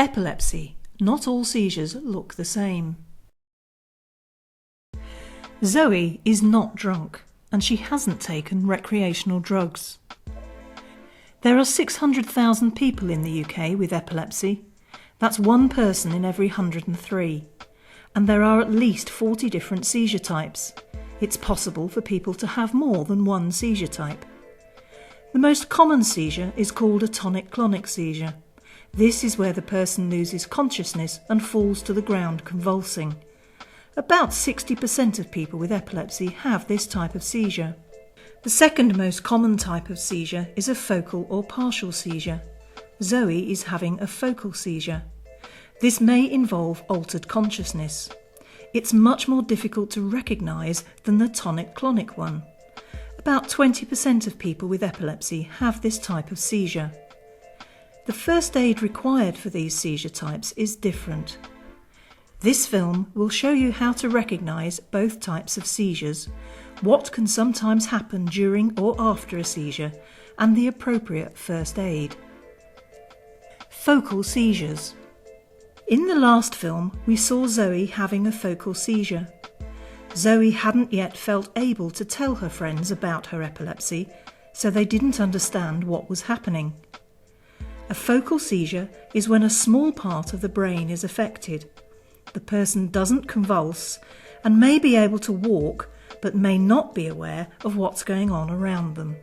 Epilepsy. Not all seizures look the same. Zoe is not drunk and she hasn't taken recreational drugs. There are 600,000 people in the UK with epilepsy. That's one person in every 103. And there are at least 40 different seizure types. It's possible for people to have more than one seizure type. The most common seizure is called a tonic-clonic seizure. This is where the person loses consciousness and falls to the ground convulsing. About 60% of people with epilepsy have this type of seizure. The second most common type of seizure is a focal or partial seizure. Zoe is having a focal seizure. This may involve altered consciousness. It's much more difficult to recognise than the tonic-clonic one. About 20% of people with epilepsy have this type of seizure. The first aid required for these seizure types is different. This film will show you how to recognise both types of seizures, what can sometimes happen during or after a seizure, and the appropriate first aid. Focal seizures. In the last film, we saw Zoe having a focal seizure. Zoe hadn't yet felt able to tell her friends about her epilepsy, so they didn't understand what was happening. A focal seizure is when a small part of the brain is affected. The person doesn't convulse and may be able to walk, but may not be aware of what's going on around them.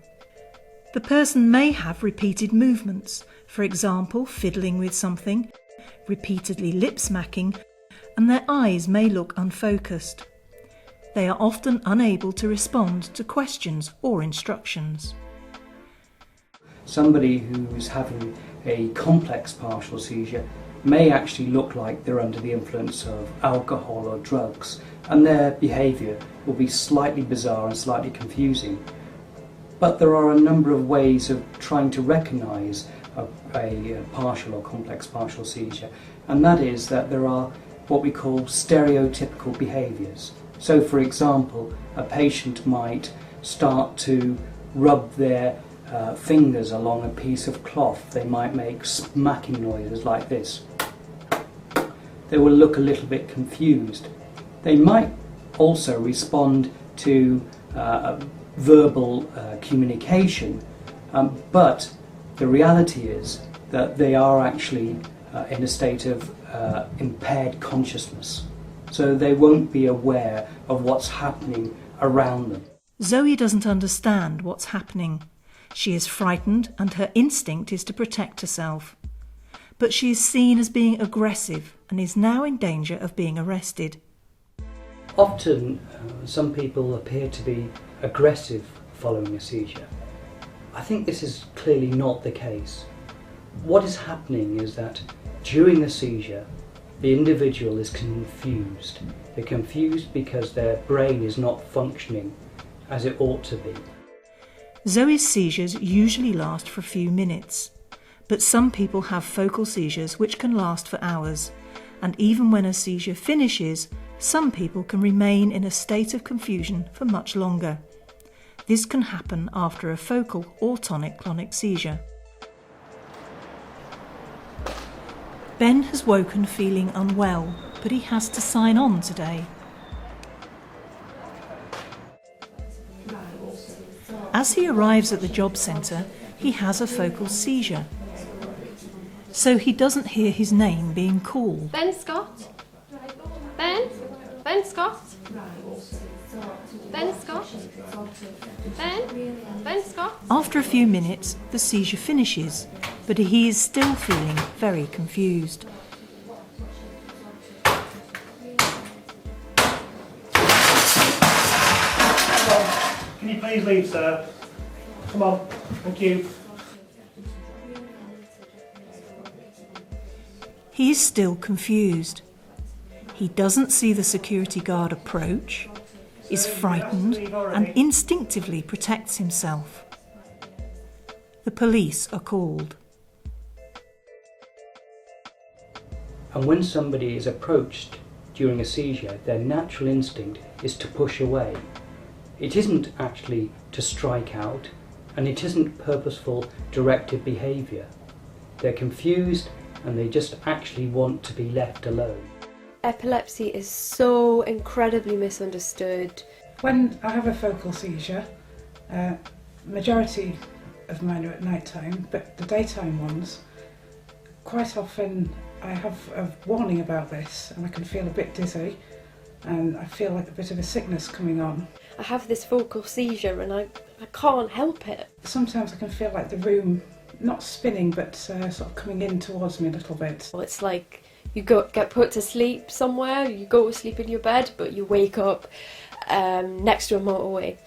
The person may have repeated movements, for example, fiddling with something, repeatedly lip smacking, and their eyes may look unfocused. They are often unable to respond to questions or instructions. Somebody who's having a complex partial seizure may actually look like they're under the influence of alcohol or drugs, and their behaviour will be slightly bizarre and slightly confusing. But there are a number of ways of trying to recognise a partial or complex partial seizure, and that is that there are what we call stereotypical behaviours. So, for example, a patient might start to rub their fingers along a piece of cloth. They might make smacking noises like this. They will look a little bit confused. They might also respond to verbal communication, but the reality is that they are actually in a state of impaired consciousness. So they won't be aware of what's happening around them. Zoe doesn't understand what's happening. She is frightened and her instinct is to protect herself. But she is seen as being aggressive and is now in danger of being arrested. Often some people appear to be aggressive following a seizure. I think this is clearly not the case. What is happening is that during a seizure, the individual is confused. They're confused because their brain is not functioning as it ought to be. Zoe's seizures usually last for a few minutes, but some people have focal seizures which can last for hours, and even when a seizure finishes, some people can remain in a state of confusion for much longer. This can happen after a focal or tonic-clonic seizure. Ben has woken feeling unwell, but he has to sign on today. As he arrives at the job centre, he has a focal seizure. So he doesn't hear his name being called. Ben Scott? Ben? Ben Scott? Ben Scott? Ben? Ben Scott? After a few minutes, the seizure finishes, but he is still feeling very confused. Can you please leave, sir? Come on, thank you. He is still confused. He doesn't see the security guard approach, is frightened and instinctively protects himself. The police are called. And when somebody is approached during a seizure, their natural instinct is to push away. It isn't actually to strike out, and it isn't purposeful, directed behaviour. They're confused and they just actually want to be left alone. Epilepsy is so incredibly misunderstood. When I have a focal seizure, majority of mine are at night time, but the daytime ones, quite often I have a warning about this and I can feel a bit dizzy and I feel like a bit of a sickness coming on. I have this focal seizure and I can't help it. Sometimes I can feel like the room, not spinning, but sort of coming in towards me a little bit. It's like you get put to sleep somewhere, you go to sleep in your bed, but you wake up next to a motorway,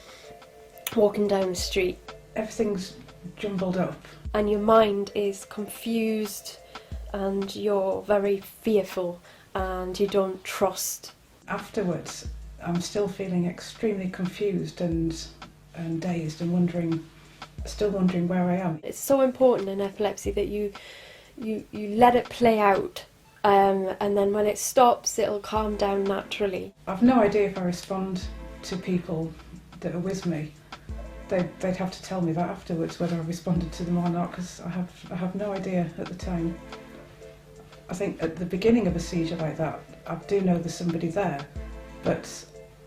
walking down the street. Everything's jumbled up. And your mind is confused and you're very fearful and you don't trust. Afterwards, I'm still feeling extremely confused and dazed and still wondering where I am. It's so important in epilepsy that you let it play out. And then when it stops, it'll calm down naturally. I've no idea if I respond to people that are with me. They'd have to tell me that afterwards, whether I responded to them or not, because I have no idea at the time. I think at the beginning of a seizure like that, I do know there's somebody there, but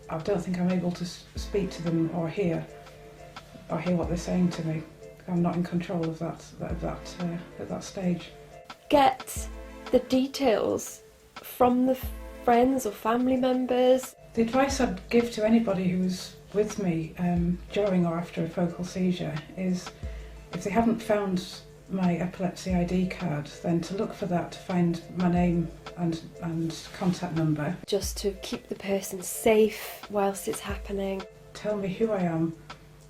I don't think I'm able to speak to them or hear what they're saying to me. I'm not in control of that at that stage. Get the details from the friends or family members. The advice I'd give to anybody who's with me during or after a focal seizure is, if they haven't found my epilepsy ID card, then to look for that, to find my name and contact number. Just to keep the person safe whilst it's happening. Tell me who I am,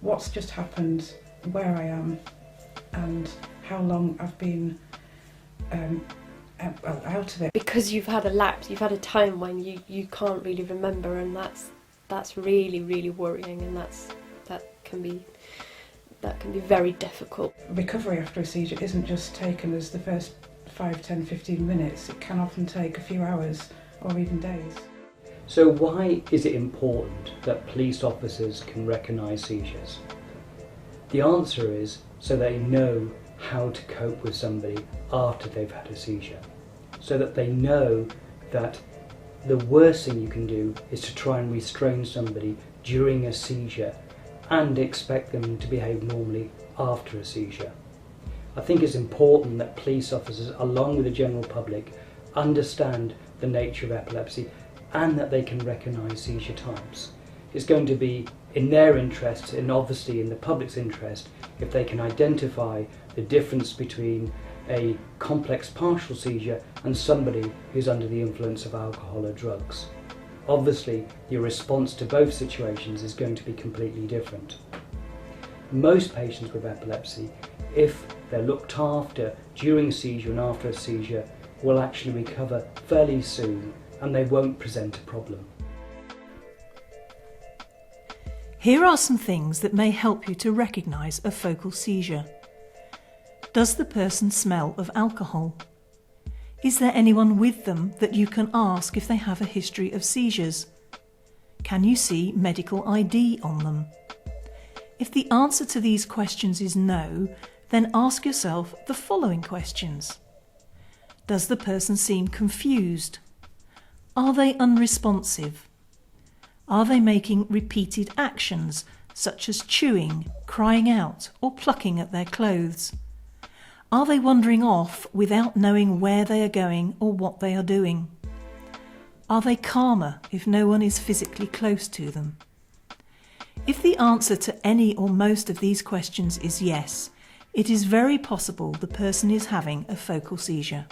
what's just happened, where I am, and how long I've been out of it. Because you've had a lapse, you've had a time when you can't really remember, and that's really, really worrying, and that can be very difficult. Recovery after a seizure isn't just taken as the first 5, 10, 15 minutes. It can often take a few hours or even days. So why is it important that police officers can recognise seizures? The answer is so they know how to cope with somebody after they've had a seizure. So that they know that the worst thing you can do is to try and restrain somebody during a seizure and expect them to behave normally after a seizure. I think it's important that police officers, along with the general public, understand the nature of epilepsy and that they can recognise seizure types. It's going to be in their interest, and obviously in the public's interest, if they can identify the difference between a complex partial seizure and somebody who's under the influence of alcohol or drugs. Obviously, your response to both situations is going to be completely different. Most patients with epilepsy, if they're looked after during a seizure and after a seizure, will actually recover fairly soon and they won't present a problem. Here are some things that may help you to recognise a focal seizure. Does the person smell of alcohol? Is there anyone with them that you can ask if they have a history of seizures? Can you see medical ID on them? If the answer to these questions is no, then ask yourself the following questions. Does the person seem confused? Are they unresponsive? Are they making repeated actions, such as chewing, crying out, or plucking at their clothes? Are they wandering off without knowing where they are going or what they are doing? Are they calmer if no one is physically close to them? If the answer to any or most of these questions is yes, it is very possible the person is having a focal seizure.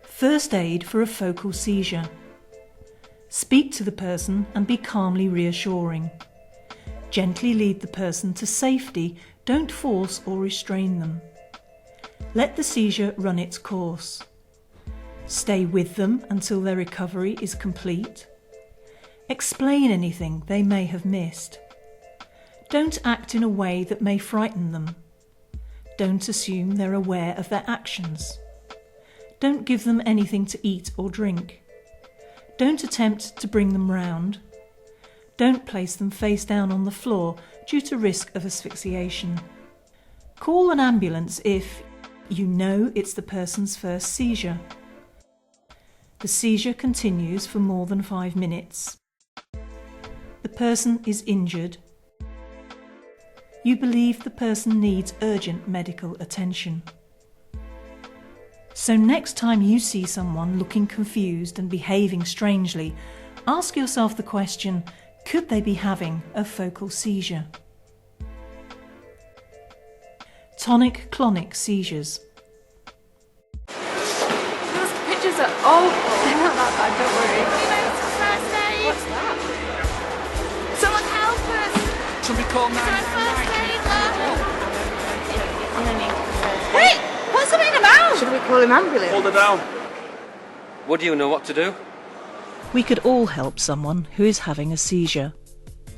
First aid for a focal seizure. Speak to the person and be calmly reassuring. Gently lead the person to safety, don't force or restrain them. Let the seizure run its course. Stay with them until their recovery is complete. Explain anything they may have missed. Don't act in a way that may frighten them. Don't assume they're aware of their actions. Don't give them anything to eat or drink. Don't attempt to bring them round. Don't place them face down on the floor due to risk of asphyxiation. Call an ambulance if, You know it's the person's first seizure. The seizure continues for more than 5 minutes. The person is injured. You believe the person needs urgent medical attention. So next time you see someone looking confused and behaving strangely, ask yourself the question, could they be having a focal seizure? Tonic-clonic seizures. Those pictures are awful. They're not that bad, don't worry. First aid. What's that? Someone help us. Somebody call 999. Hey, what's the matter now? Should we call him ambulance? Hold her down. What do you know what to do? We could all help someone who is having a seizure.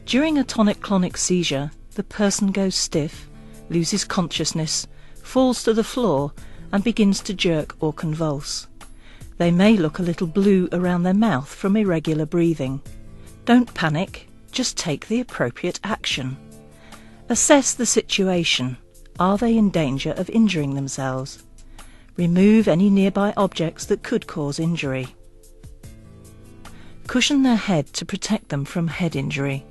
During a tonic-clonic seizure, the person goes stiff, loses consciousness, falls to the floor and begins to jerk or convulse. They may look a little blue around their mouth from irregular breathing. Don't panic, just take the appropriate action. Assess the situation. Are they in danger of injuring themselves? Remove any nearby objects that could cause injury. Cushion their head to protect them from head injury.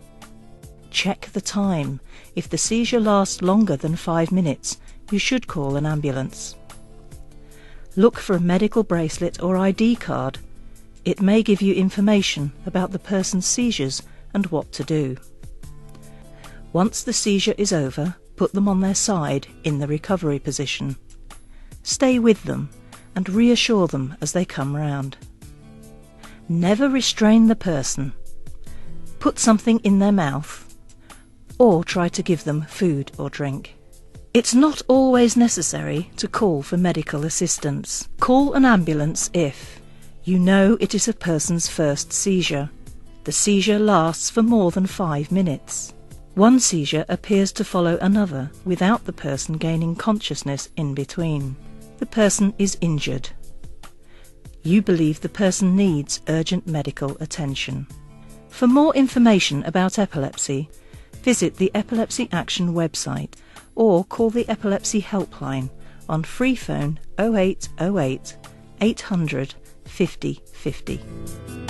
Check the time. If the seizure lasts longer than 5 minutes, you should call an ambulance. Look for a medical bracelet or ID card. It may give you information about the person's seizures and what to do. Once the seizure is over, put them on their side in the recovery position. Stay with them and reassure them as they come round. Never restrain the person. Put something in their mouth or try to give them food or drink. It's not always necessary to call for medical assistance. Call an ambulance if you know it is a person's first seizure. The seizure lasts for more than 5 minutes. One seizure appears to follow another without the person gaining consciousness in between. The person is injured. You believe the person needs urgent medical attention. For more information about epilepsy, visit the Epilepsy Action website or call the Epilepsy Helpline on free phone 0808 800 50 50.